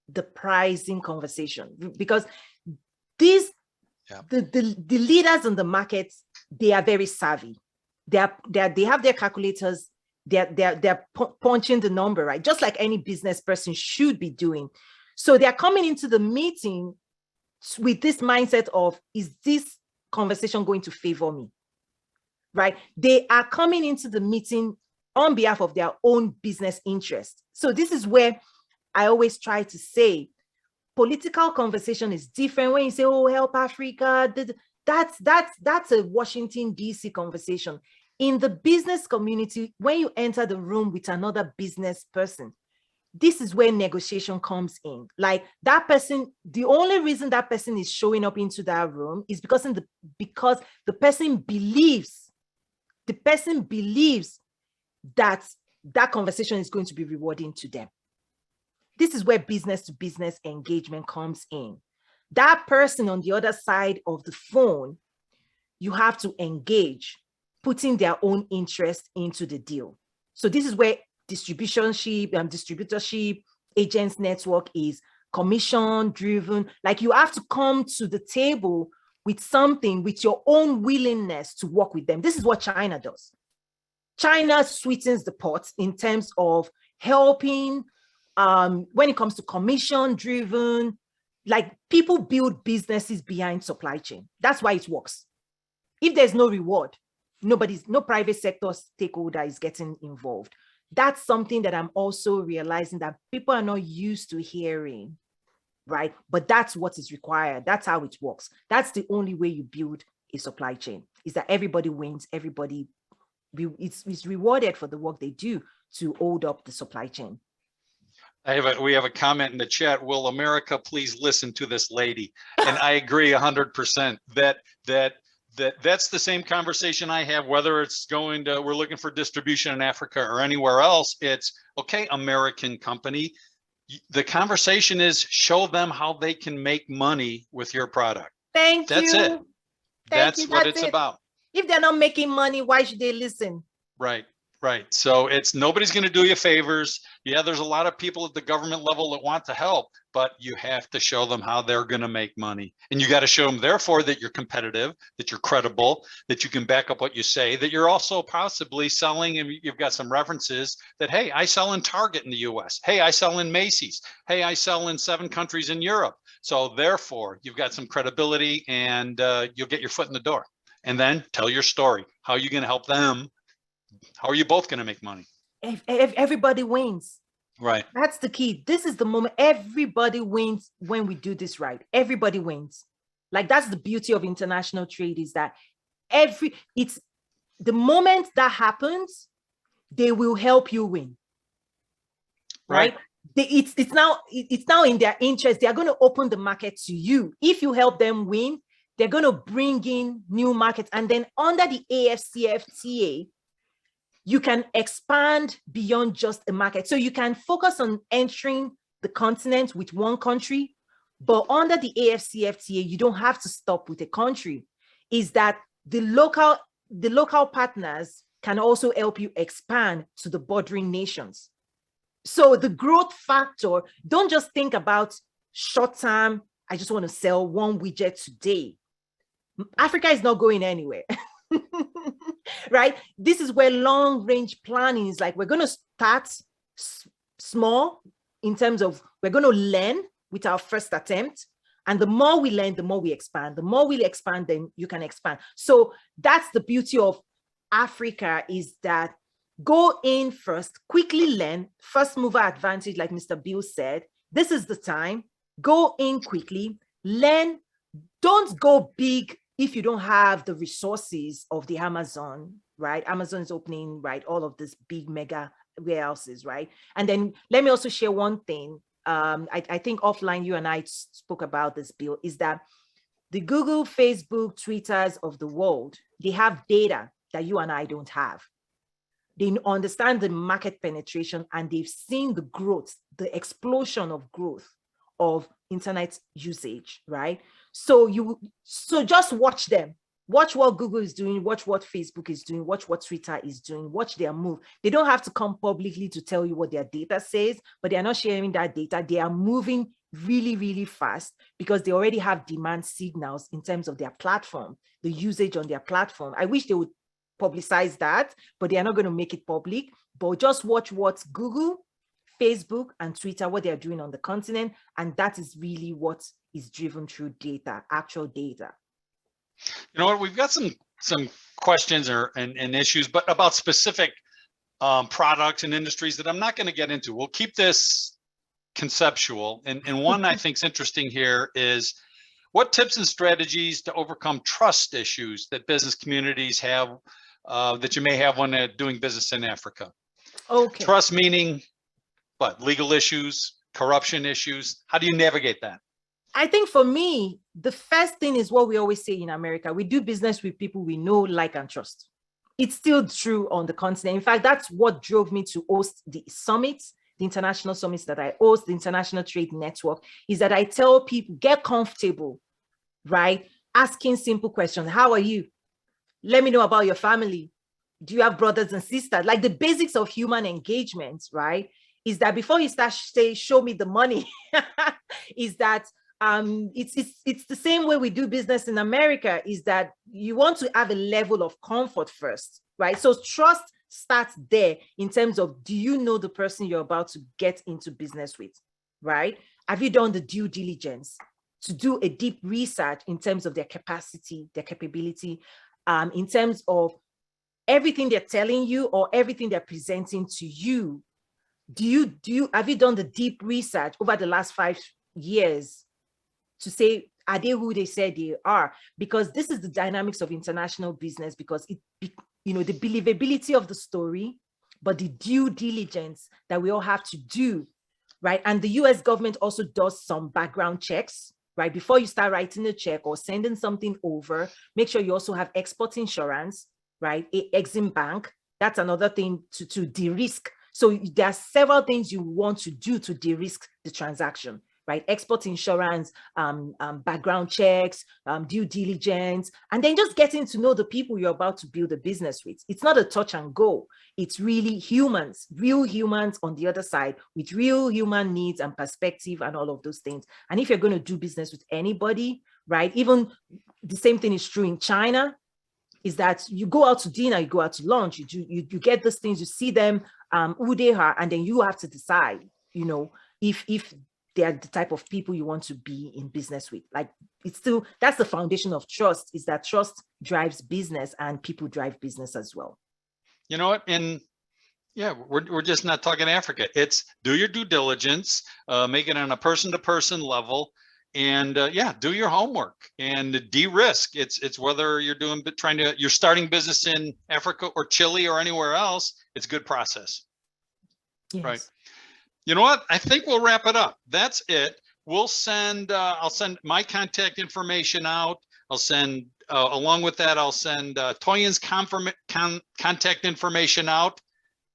Speaker 2: the pricing conversation, because the leaders in the market, they are very savvy. they have their calculators, they're punching the number, right? Just like any business person should be doing. So they're coming into the meeting with this mindset of, is this conversation going to favor me, right? They are coming into the meeting on behalf of their own business interest. So this is where I always try to say, political conversation is different. When you say, oh, help Africa, that's a Washington, D.C. conversation. In the business community, when you enter the room with another business person, this is where negotiation comes in. Like that person, the only reason that person is showing up into that room is because the person believes that that conversation is going to be rewarding to them. This is where business to business engagement comes in. That person on the other side of the phone, you have to engage, putting their own interest into the deal. So this is where distributorship, agents network is commission driven. Like you have to come to the table with something, with your own willingness to work with them. This is what China does. China sweetens the pot in terms of helping when it comes to commission driven, like people build businesses behind supply chain. That's why it works. If there's no reward, no private sector stakeholder is getting involved. That's something that I'm also realizing that people are not used to hearing, right? But that's what is required. That's how it works. That's the only way you build a supply chain, is that everybody wins, everybody is rewarded for the work they do to hold up the supply chain.
Speaker 3: We have a comment in the chat. Will America please listen to this lady? And I agree 100% that's the same conversation I have, whether it's we're looking for distribution in Africa or anywhere else. It's okay, American company. The conversation is show them how they can make money with your product. That's it. That's what it's about.
Speaker 2: If they're not making money, why should they listen?
Speaker 3: Right. So nobody's going to do you favors. Yeah, there's a lot of people at the government level that want to help, but you have to show them how they're going to make money. And you got to show them, therefore, that you're competitive, that you're credible, that you can back up what you say, that you're also possibly selling, and you've got some references that, hey, I sell in Target in the US. Hey, I sell in Macy's. Hey, I sell in 7 countries in Europe. So therefore, you've got some credibility and you'll get your foot in the door. And then tell your story. How are you going to help them? How are you both going to make money?
Speaker 2: If everybody wins.
Speaker 3: Right.
Speaker 2: That's the key. This is the moment everybody wins when we do this right. Everybody wins. Like that's the beauty of international trade, is that it's the moment that happens, they will help you win. Right? It's now in their interest. They are going to open the market to you. If you help them win, they're going to bring in new markets. And then under the AFCFTA, you can expand beyond just a market. So you can focus on entering the continent with one country, but under the AFCFTA, you don't have to stop with a country. Is that the local partners can also help you expand to the bordering nations. So the growth factor, don't just think about short term, I just want to sell one widget today. Africa is not going anywhere. Right? This is where long range planning is like, we're going to start small in terms of we're going to learn with our first attempt. And the more we learn, the more we expand. The more we expand, then you can expand. So that's the beauty of Africa, is that go in first, quickly learn, first mover advantage, like Mr. Bill said. This is the time. Go in quickly, learn. Don't go big if you don't have the resources of the Amazon, right? Amazon is opening, right, all of these big mega warehouses, right? And then let me also share one thing. I think offline, you and I spoke about this, Bill, is that the Google, Facebook, Twitters of the world, they have data that you and I don't have. They understand the market penetration, and they've seen the growth, the explosion of growth of internet usage, right? So just watch them. Watch what Google is doing, watch what Facebook is doing, watch what Twitter is doing, watch their move. They don't have to come publicly to tell you what their data says, but they are not sharing that data. They are moving really, really fast because they already have demand signals in terms of their platform, the usage on their platform. I wish they would publicize that, but they are not going to make it public. But just watch what Google, Facebook, and Twitter, what they're doing on the continent. And that is really what is driven through data, actual data.
Speaker 3: You know what, we've got some questions and issues, but about specific products and industries that I'm not going to get into. We'll keep this conceptual. And one I think is interesting here is, what tips and strategies to overcome trust issues that business communities have, that you may have when they're doing business in Africa?
Speaker 2: Okay.
Speaker 3: Trust meaning what? Legal issues, corruption issues. How do you navigate that?
Speaker 2: I think for me, the first thing is what we always say in America. We do business with people we know, like, and trust. It's still true on the continent. In fact, that's what drove me to host the summits, the international summits that I host, the International Trade Network, is that I tell people, get comfortable, right? Asking simple questions. How are you? Let me know about your family. Do you have brothers and sisters? Like, the basics of human engagement, right? Is that before you start say, show me the money, is that it's the same way we do business in America, is that you want to have a level of comfort first, right? So trust starts there in terms of, do you know the person you're about to get into business with, right? Have you done the due diligence to do a deep research in terms of their capacity, their capability, in terms of everything they're telling you or everything they're presenting to you? Have you done the deep research over the last 5 years to say, are they who they say they are? Because this is the dynamics of international business, because the believability of the story, but the due diligence that we all have to do, right? And the US government also does some background checks, right? Before you start writing a check or sending something over, make sure you also have export insurance, right? Exim Bank. That's another thing to de-risk. So there are several things you want to do to de-risk the transaction, right? Export insurance, background checks, due diligence, and then just getting to know the people you're about to build a business with. It's not a touch and go. It's really humans, real humans on the other side with real human needs and perspective and all of those things. And if you're going to do business with anybody, right? Even the same thing is true in China, is that you go out to dinner, you go out to lunch, you get these things, you see them, who they are, and then you have to decide, if they are the type of people you want to be in business with. Like, that's the foundation of trust, is that trust drives business and people drive business as well.
Speaker 3: You know what? And yeah, we're just not talking Africa. It's do your due diligence, make it on a person-to-person level, and do your homework and de-risk. It's whether you're you're starting business in Africa or Chile or anywhere else. It's good process.
Speaker 2: Yes.
Speaker 3: Right. You know what? I think we'll wrap it up. That's it. We'll send, I'll send my contact information out. I'll send, along with that, I'll send Toyin's contact information out,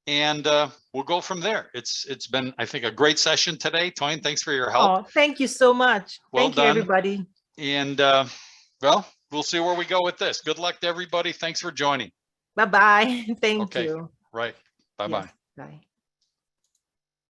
Speaker 3: and we'll go from there. It's been, I think, a great session today. Toyin, thanks for your help.
Speaker 2: Oh, thank you so much. Thank you, everybody.
Speaker 3: And well, we'll see where we go with this. Good luck to everybody. Thanks for joining.
Speaker 2: Bye-bye. Thank you.
Speaker 3: Right. Bye-bye.
Speaker 2: Yes. Bye.